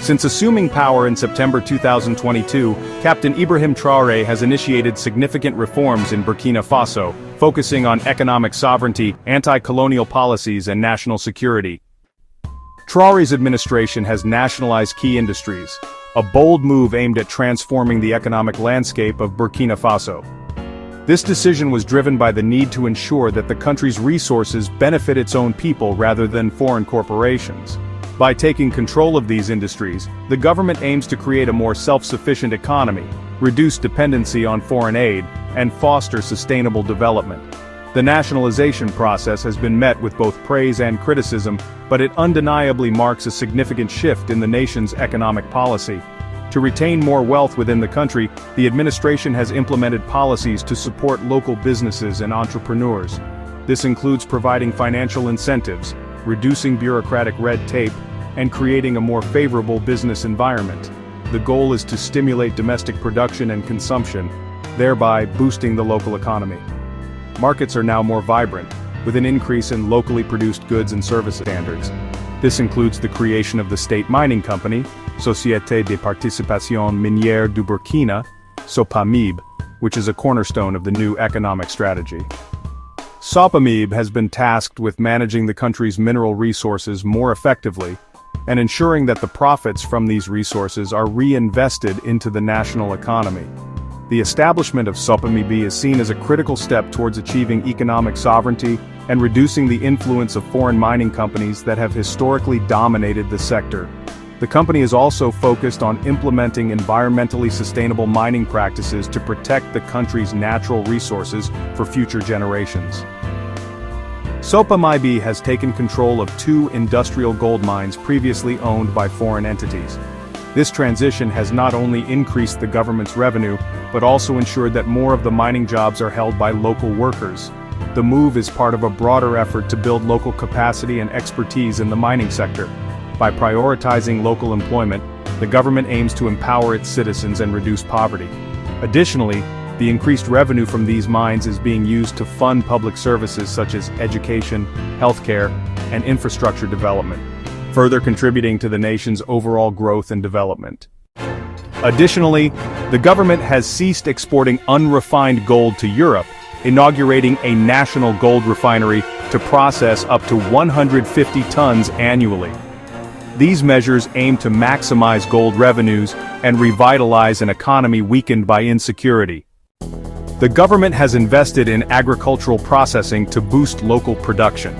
Since assuming power in September 2022, Captain Ibrahim Traore has initiated significant reforms in Burkina Faso, focusing on economic sovereignty, anti-colonial policies and national security. Traore's administration has nationalized key industries, a bold move aimed at transforming the economic landscape of Burkina Faso. This decision was driven by the need to ensure that the country's resources benefit its own people rather than foreign corporations. By taking control of these industries, the government aims to create a more self-sufficient economy, reduce dependency on foreign aid, and foster sustainable development. The nationalization process has been met with both praise and criticism, but it undeniably marks a significant shift in the nation's economic policy. To retain more wealth within the country, the administration has implemented policies to support local businesses and entrepreneurs. This includes providing financial incentives, reducing bureaucratic red tape, and creating a more favorable business environment. The goal is to stimulate domestic production and consumption, thereby boosting the local economy. Markets are now more vibrant, with an increase in locally produced goods and service standards. This includes the creation of the state mining company, Société de Participation Minière du Burkina, SOPAMIB, which is a cornerstone of the new economic strategy. SOPAMIB has been tasked with managing the country's mineral resources more effectively, and ensuring that the profits from these resources are reinvested into the national economy. The establishment of SOPAMIB is seen as a critical step towards achieving economic sovereignty and reducing the influence of foreign mining companies that have historically dominated the sector. The company is also focused on implementing environmentally sustainable mining practices to protect the country's natural resources for future generations. SOPAMIB has taken control of 2 industrial gold mines previously owned by foreign entities. This transition has not only increased the government's revenue, but also ensured that more of the mining jobs are held by local workers. The move is part of a broader effort to build local capacity and expertise in the mining sector. By prioritizing local employment, the government aims to empower its citizens and reduce poverty. Additionally, the increased revenue from these mines is being used to fund public services such as education, healthcare, and infrastructure development, further contributing to the nation's overall growth and development. Additionally, the government has ceased exporting unrefined gold to Europe, inaugurating a national gold refinery to process up to 150 tons annually. These measures aim to maximize gold revenues and revitalize an economy weakened by insecurity. The government has invested in agricultural processing to boost local production.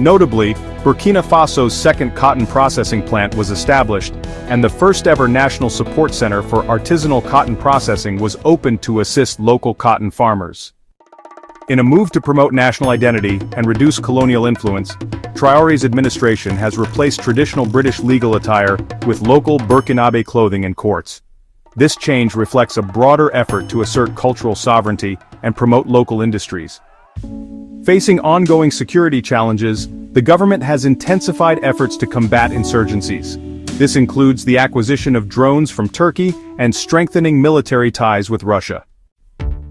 Notably, Burkina Faso's second cotton processing plant was established, and the first-ever National Support Center for Artisanal Cotton Processing was opened to assist local cotton farmers. In a move to promote national identity and reduce colonial influence, Traore's administration has replaced traditional British legal attire with local Burkinabe clothing and courts. This change reflects a broader effort to assert cultural sovereignty and promote local industries. Facing ongoing security challenges, the government has intensified efforts to combat insurgencies. This includes the acquisition of drones from Turkey and strengthening military ties with Russia.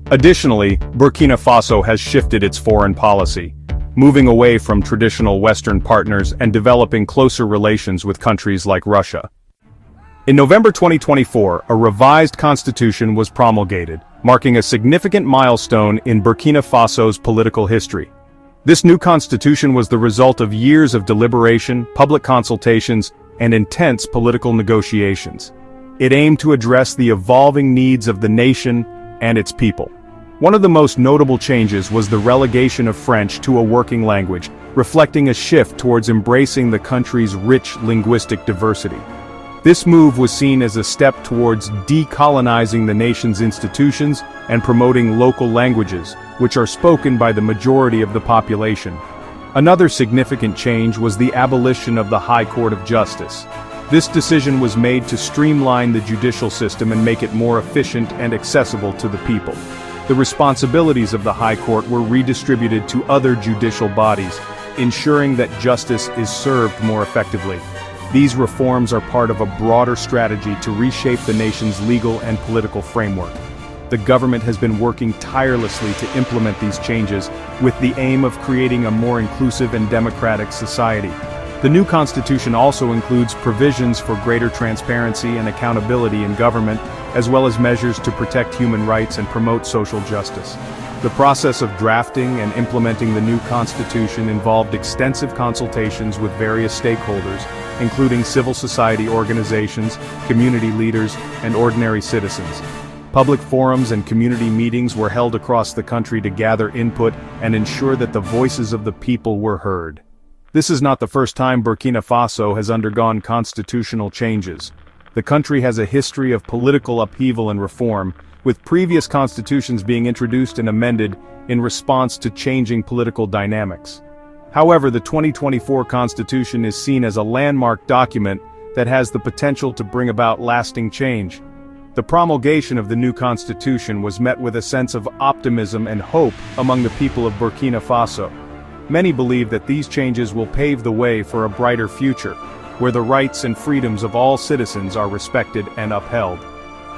Additionally, Burkina Faso has shifted its foreign policy, moving away from traditional Western partners and developing closer relations with countries like Russia. In November 2024, a revised constitution was promulgated, marking a significant milestone in Burkina Faso's political history. This new constitution was the result of years of deliberation, public consultations, and intense political negotiations. It aimed to address the evolving needs of the nation and its people. One of the most notable changes was the relegation of French to a working language, reflecting a shift towards embracing the country's rich linguistic diversity. This move was seen as a step towards decolonizing the nation's institutions and promoting local languages, which are spoken by the majority of the population. Another significant change was the abolition of the High Court of Justice. This decision was made to streamline the judicial system and make it more efficient and accessible to the people. The responsibilities of the High Court were redistributed to other judicial bodies, ensuring that justice is served more effectively. These reforms are part of a broader strategy to reshape the nation's legal and political framework. The government has been working tirelessly to implement these changes with the aim of creating a more inclusive and democratic society. The new constitution also includes provisions for greater transparency and accountability in government, as well as measures to protect human rights and promote social justice. The process of drafting and implementing the new constitution involved extensive consultations with various stakeholders, including civil society organizations, community leaders, and ordinary citizens. Public forums and community meetings were held across the country to gather input and ensure that the voices of the people were heard. This is not the first time Burkina Faso has undergone constitutional changes. The country has a history of political upheaval and reform, with previous constitutions being introduced and amended in response to changing political dynamics. However, the 2024 constitution is seen as a landmark document that has the potential to bring about lasting change. The promulgation of the new constitution was met with a sense of optimism and hope among the people of Burkina Faso. Many believe that these changes will pave the way for a brighter future, where the rights and freedoms of all citizens are respected and upheld.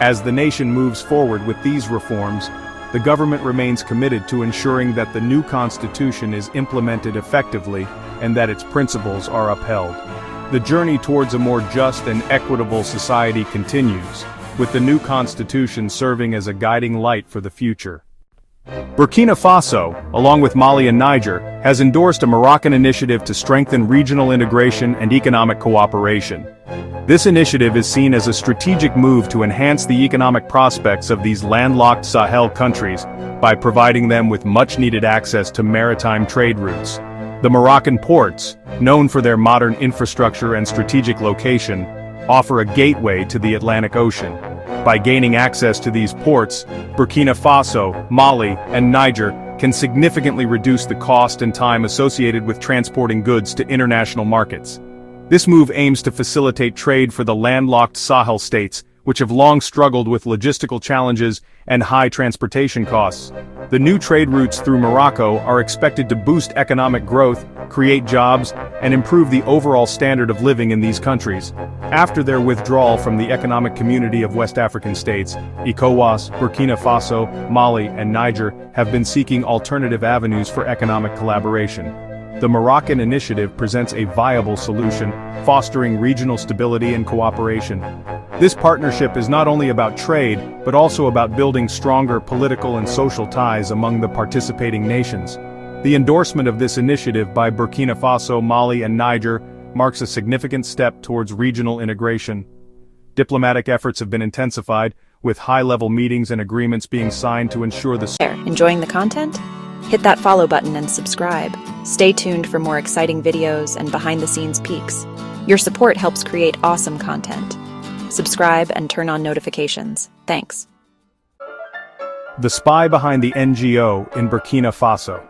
As the nation moves forward with these reforms, the government remains committed to ensuring that the new constitution is implemented effectively and that its principles are upheld. The journey towards a more just and equitable society continues, with the new constitution serving as a guiding light for the future. Burkina Faso, along with Mali and Niger, has endorsed a Moroccan initiative to strengthen regional integration and economic cooperation. This initiative is seen as a strategic move to enhance the economic prospects of these landlocked Sahel countries by providing them with much-needed access to maritime trade routes. The Moroccan ports, known for their modern infrastructure and strategic location, offer a gateway to the Atlantic Ocean. By gaining access to these ports, Burkina Faso, Mali, and Niger can significantly reduce the cost and time associated with transporting goods to international markets. This move aims to facilitate trade for the landlocked Sahel states, which have long struggled with logistical challenges and high transportation costs. The new trade routes through Morocco are expected to boost economic growth, create jobs, and improve the overall standard of living in these countries. After their withdrawal from the Economic Community of West African States, ECOWAS, Burkina Faso, Mali, and Niger have been seeking alternative avenues for economic collaboration. The Moroccan initiative presents a viable solution, fostering regional stability and cooperation. This partnership is not only about trade, but also about building stronger political and social ties among the participating nations. The endorsement of this initiative by Burkina Faso, Mali, and Niger marks a significant step towards regional integration. Diplomatic efforts have been intensified, with high-level meetings and agreements being signed to ensure the— Enjoying the content? Hit that follow button and subscribe. Stay tuned for more exciting videos and behind-the-scenes peeks. Your support helps create awesome content. Subscribe and turn on notifications. Thanks. The spy behind the NGO in Burkina Faso.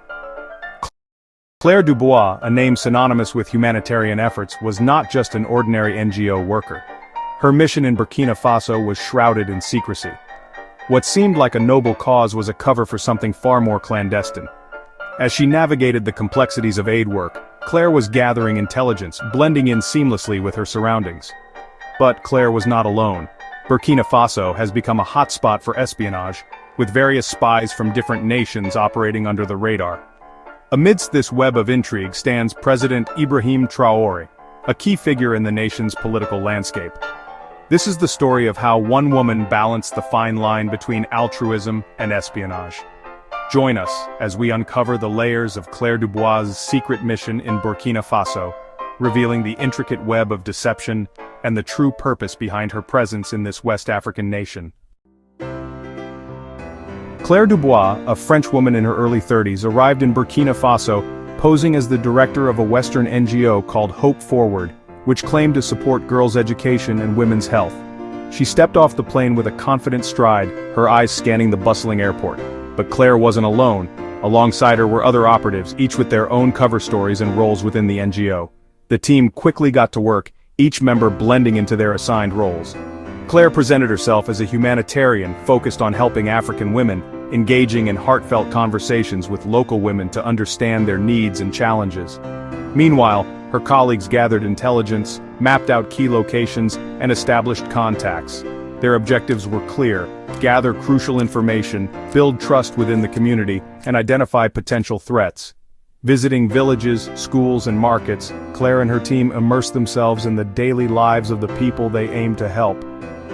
Claire Dubois, a name synonymous with humanitarian efforts, was not just an ordinary NGO worker. Her mission in Burkina Faso was shrouded in secrecy. What seemed like a noble cause was a cover for something far more clandestine. As she navigated the complexities of aid work, Claire was gathering intelligence, blending in seamlessly with her surroundings. But Claire was not alone. Burkina Faso has become a hotspot for espionage, with various spies from different nations operating under the radar. Amidst this web of intrigue stands President Ibrahim Traore, a key figure in the nation's political landscape. This is the story of how one woman balanced the fine line between altruism and espionage. Join us as we uncover the layers of Claire Dubois' secret mission in Burkina Faso, revealing the intricate web of deception and the true purpose behind her presence in this West African nation. Claire Dubois, a French woman in her early 30s, arrived in Burkina Faso, posing as the director of a Western NGO called Hope Forward, which claimed to support girls' education and women's health. She stepped off the plane with a confident stride, her eyes scanning the bustling airport. But Claire wasn't alone. Alongside her were other operatives, each with their own cover stories and roles within the NGO. The team quickly got to work, each member blending into their assigned roles. Claire presented herself as a humanitarian focused on helping African women, engaging in heartfelt conversations with local women to understand their needs and challenges. Meanwhile, her colleagues gathered intelligence, mapped out key locations, and established contacts. Their objectives were clear: gather crucial information, build trust within the community, and identify potential threats. Visiting villages, schools, and markets, Claire and her team immersed themselves in the daily lives of the people they aimed to help.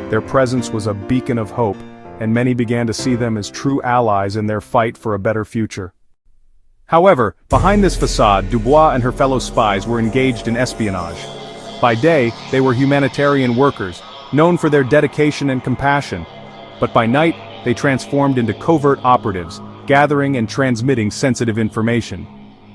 Their presence was a beacon of hope, and many began to see them as true allies in their fight for a better future. However, behind this facade, Dubois and her fellow spies were engaged in espionage. By day, they were humanitarian workers, known for their dedication and compassion. But by night, they transformed into covert operatives, gathering and transmitting sensitive information.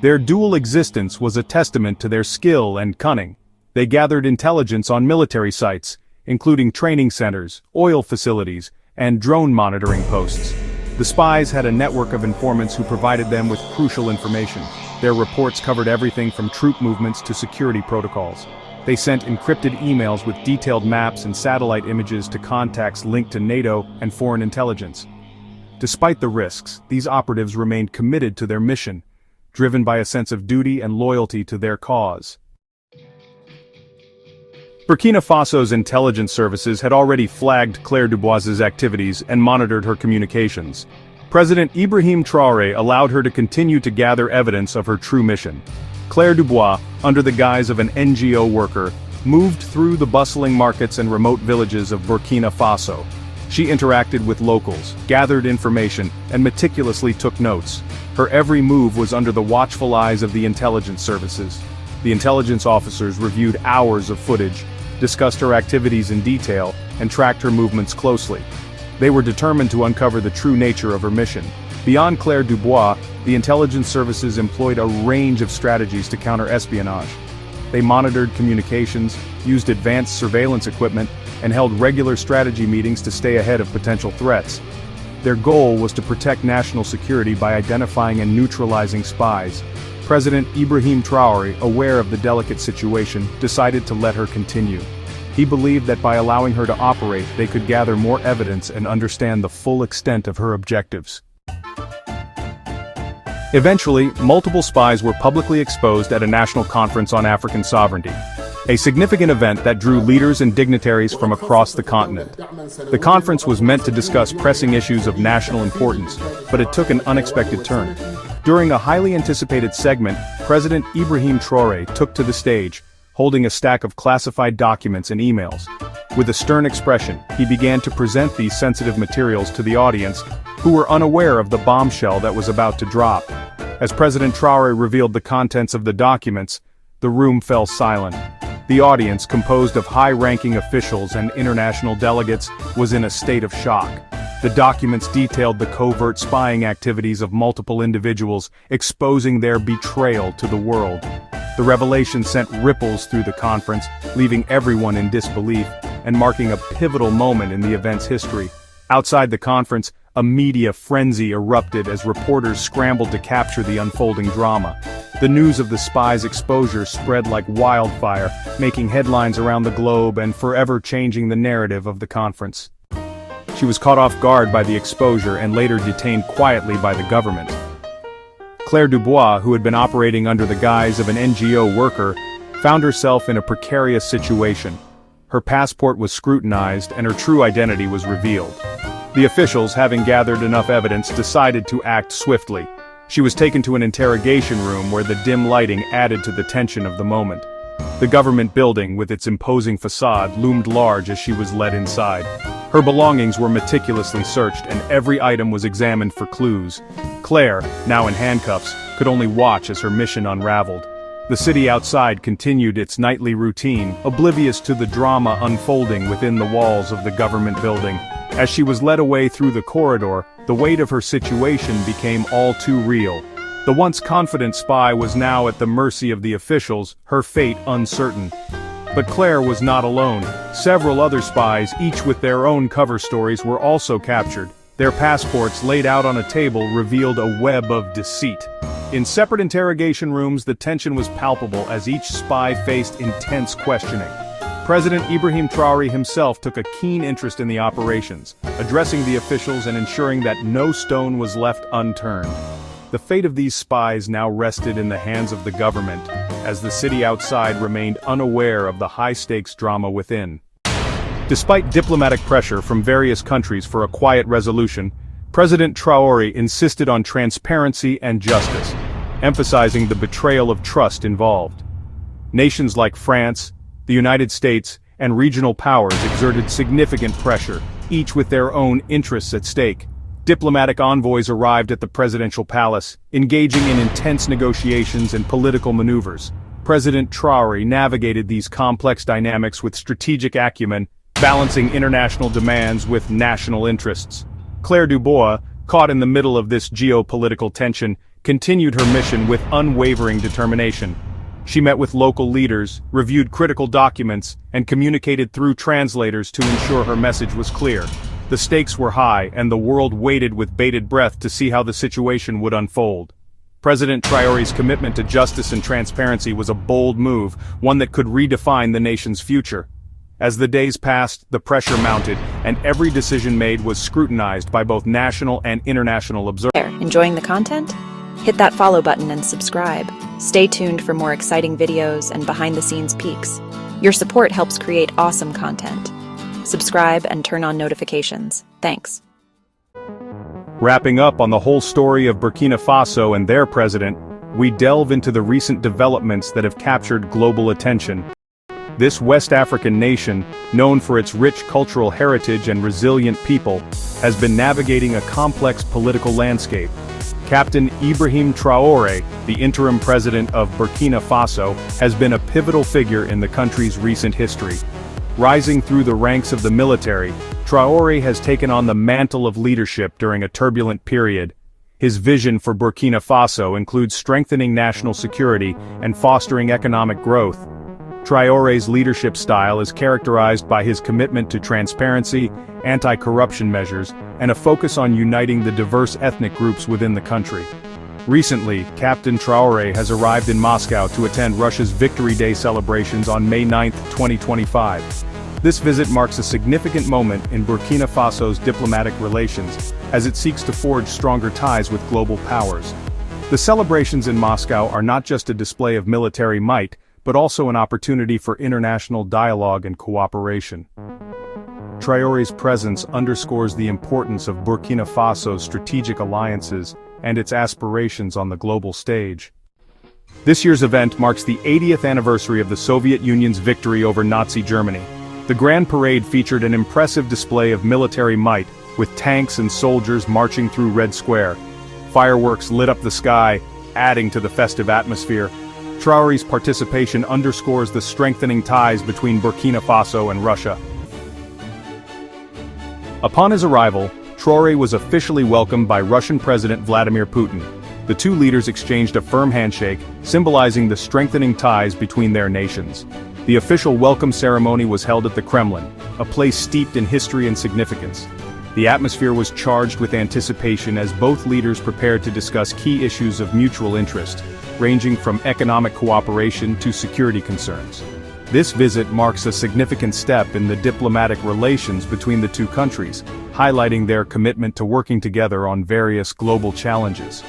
Their dual existence was a testament to their skill and cunning. They gathered intelligence on military sites, including training centers, oil facilities, and drone monitoring posts. The spies had a network of informants who provided them with crucial information. Their reports covered everything from troop movements to security protocols. They sent encrypted emails with detailed maps and satellite images to contacts linked to NATO and foreign intelligence. Despite the risks, these operatives remained committed to their mission, driven by a sense of duty and loyalty to their cause. Burkina Faso's intelligence services had already flagged Claire Dubois's activities and monitored her communications. President Ibrahim Traore allowed her to continue to gather evidence of her true mission. Claire Dubois, under the guise of an NGO worker, moved through the bustling markets and remote villages of Burkina Faso. She interacted with locals, gathered information, and meticulously took notes. Her every move was under the watchful eyes of the intelligence services. The intelligence officers reviewed hours of footage, discussed her activities in detail, and tracked her movements closely. They were determined to uncover the true nature of her mission. Beyond Claire Dubois, the intelligence services employed a range of strategies to counter espionage. They monitored communications, used advanced surveillance equipment, and held regular strategy meetings to stay ahead of potential threats. Their goal was to protect national security by identifying and neutralizing spies. President Ibrahim Traore, aware of the delicate situation, decided to let her continue. He believed that by allowing her to operate, they could gather more evidence and understand the full extent of her objectives. Eventually, multiple spies were publicly exposed at a national conference on African sovereignty, a significant event that drew leaders and dignitaries from across the continent. The conference was meant to discuss pressing issues of national importance, but it took an unexpected turn. During a highly anticipated segment, President Ibrahim Traore took to the stage, holding a stack of classified documents and emails. With a stern expression, he began to present these sensitive materials to the audience, who were unaware of the bombshell that was about to drop. As President Traore revealed the contents of the documents, the room fell silent. The audience, composed of high-ranking officials and international delegates, was in a state of shock. The documents detailed the covert spying activities of multiple individuals, exposing their betrayal to the world. The revelation sent ripples through the conference, leaving everyone in disbelief, and marking a pivotal moment in the event's history. Outside the conference, a media frenzy erupted as reporters scrambled to capture the unfolding drama. The news of the spies' exposure spread like wildfire, making headlines around the globe and forever changing the narrative of the conference. She was caught off guard by the exposure and later detained quietly by the government. Claire Dubois, who had been operating under the guise of an NGO worker, found herself in a precarious situation. Her passport was scrutinized and her true identity was revealed. The officials, having gathered enough evidence, decided to act swiftly. She was taken to an interrogation room where the dim lighting added to the tension of the moment. The government building, with its imposing facade, loomed large as she was led inside. Her belongings were meticulously searched and every item was examined for clues. Claire, now in handcuffs, could only watch as her mission unraveled. The city outside continued its nightly routine, oblivious to the drama unfolding within the walls of the government building. As she was led away through the corridor, the weight of her situation became all too real. The once confident spy was now at the mercy of the officials, her fate uncertain. But Claire was not alone. Several other spies, each with their own cover stories, were also captured. Their passports, laid out on a table, revealed a web of deceit. In separate interrogation rooms, the tension was palpable as each spy faced intense questioning. President Ibrahim Traore himself took a keen interest in the operations, addressing the officials and ensuring that no stone was left unturned. The fate of these spies now rested in the hands of the government, as the city outside remained unaware of the high-stakes drama within. Despite diplomatic pressure from various countries for a quiet resolution, President Traore insisted on transparency and justice. emphasizing the betrayal of trust involved. Nations like France, the United States, and regional powers exerted significant pressure, each with their own interests at stake. Diplomatic envoys arrived at the presidential palace, engaging in intense negotiations and political maneuvers. President Traore navigated these complex dynamics with strategic acumen, balancing international demands with national interests. Claire Dubois, caught in the middle of this geopolitical tension, continued her mission with unwavering determination. She met with local leaders, reviewed critical documents, and communicated through translators to ensure her message was clear. The stakes were high, and the world waited with bated breath to see how the situation would unfold. President Traore's commitment to justice and transparency was a bold move, one that could redefine the nation's future. As the days passed, the pressure mounted, and every decision made was scrutinized by both national and international observers. Enjoying the content? Hit that follow button and subscribe. Stay tuned for more exciting videos and behind-the-scenes peeks. Your support helps create awesome content. Subscribe and turn on notifications. Thanks. Wrapping up on the whole story of Burkina Faso and their president, we delve into the recent developments that have captured global attention. This West African nation, known for its rich cultural heritage and resilient people, has been navigating a complex political landscape. Captain Ibrahim Traore, the interim president of Burkina Faso, has been a pivotal figure in the country's recent history. Rising through the ranks of the military, Traore has taken on the mantle of leadership during a turbulent period. His vision for Burkina Faso includes strengthening national security and fostering economic growth. Traore's leadership style is characterized by his commitment to transparency, anti-corruption measures, and a focus on uniting the diverse ethnic groups within the country. Recently, Captain Traore has arrived in Moscow to attend Russia's Victory Day celebrations on May 9, 2025. This visit marks a significant moment in Burkina Faso's diplomatic relations, as it seeks to forge stronger ties with global powers. The celebrations in Moscow are not just a display of military might, but also an opportunity for international dialogue and cooperation. Traore's presence underscores the importance of Burkina Faso's strategic alliances and its aspirations on the global stage. This year's event marks the 80th anniversary of the Soviet Union's victory over Nazi Germany. The Grand Parade featured an impressive display of military might, with tanks and soldiers marching through Red Square. Fireworks lit up the sky, adding to the festive atmosphere. Traore's participation underscores the strengthening ties between Burkina Faso and Russia. Upon his arrival, Traore was officially welcomed by Russian President Vladimir Putin. The two leaders exchanged a firm handshake, symbolizing the strengthening ties between their nations. The official welcome ceremony was held at the Kremlin, a place steeped in history and significance. The atmosphere was charged with anticipation as both leaders prepared to discuss key issues of mutual interest, ranging from economic cooperation to security concerns. This visit marks a significant step in the diplomatic relations between the two countries, highlighting their commitment to working together on various global challenges.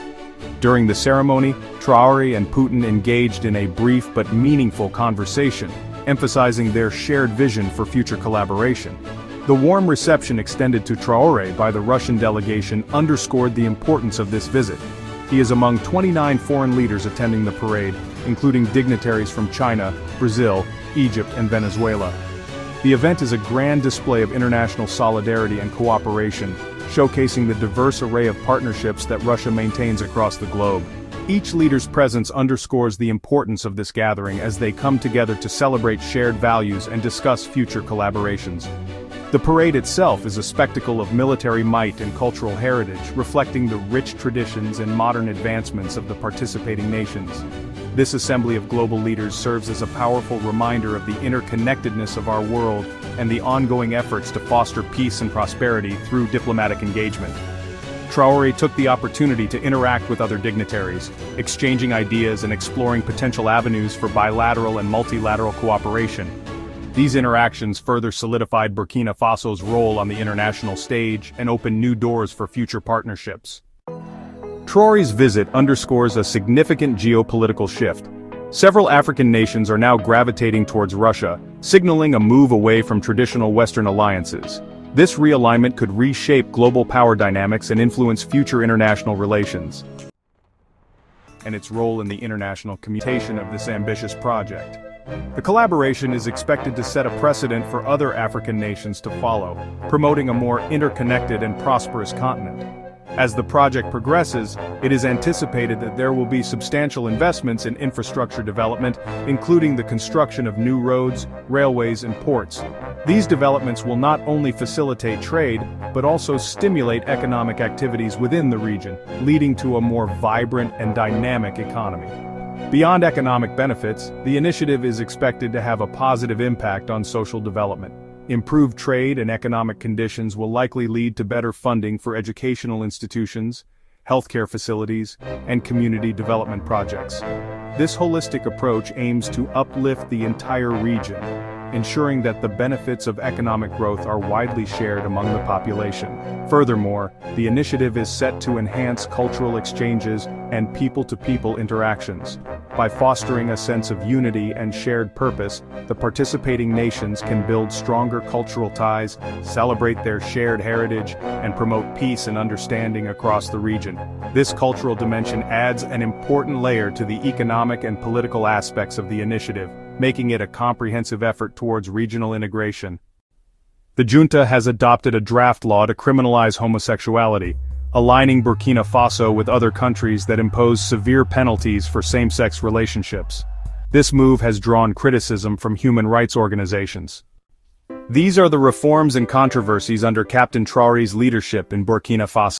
During the ceremony, Traore and Putin engaged in a brief but meaningful conversation, emphasizing their shared vision for future collaboration. The warm reception extended to Traore by the Russian delegation underscored the importance of this visit. He is among 29 foreign leaders attending the parade, including dignitaries from China, Brazil, Egypt, and Venezuela. The event is a grand display of international solidarity and cooperation, showcasing the diverse array of partnerships that Russia maintains across the globe. Each leader's presence underscores the importance of this gathering as they come together to celebrate shared values and discuss future collaborations. The parade itself is a spectacle of military might and cultural heritage, reflecting the rich traditions and modern advancements of the participating nations. This assembly of global leaders serves as a powerful reminder of the interconnectedness of our world and the ongoing efforts to foster peace and prosperity through diplomatic engagement. Traore took the opportunity to interact with other dignitaries, exchanging ideas and exploring potential avenues for bilateral and multilateral cooperation. These interactions further solidified Burkina Faso's role on the international stage and opened new doors for future partnerships. Traore's visit underscores a significant geopolitical shift. Several African nations are now gravitating towards Russia, signaling a move away from traditional Western alliances. This realignment could reshape global power dynamics and influence future international relations. and its role in the international communication of this ambitious project. The collaboration is expected to set a precedent for other African nations to follow, promoting a more interconnected and prosperous continent. As the project progresses, it is anticipated that there will be substantial investments in infrastructure development, including the construction of new roads, railways, and ports. These developments will not only facilitate trade, but also stimulate economic activities within the region, leading to a more vibrant and dynamic economy. Beyond economic benefits, the initiative is expected to have a positive impact on social development. Improved trade and economic conditions will likely lead to better funding for educational institutions, healthcare facilities, and community development projects. This holistic approach aims to uplift the entire region, ensuring that the benefits of economic growth are widely shared among the population. Furthermore, the initiative is set to enhance cultural exchanges and people-to-people interactions. By fostering a sense of unity and shared purpose, the participating nations can build stronger cultural ties, celebrate their shared heritage, and promote peace and understanding across the region. This cultural dimension adds an important layer to the economic and political aspects of the initiative, making it a comprehensive effort towards regional integration. The junta has adopted a draft law to criminalize homosexuality, aligning Burkina Faso with other countries that impose severe penalties for same-sex relationships. This move has drawn criticism from human rights organizations. These are the reforms and controversies under Captain Traore's leadership in Burkina Faso.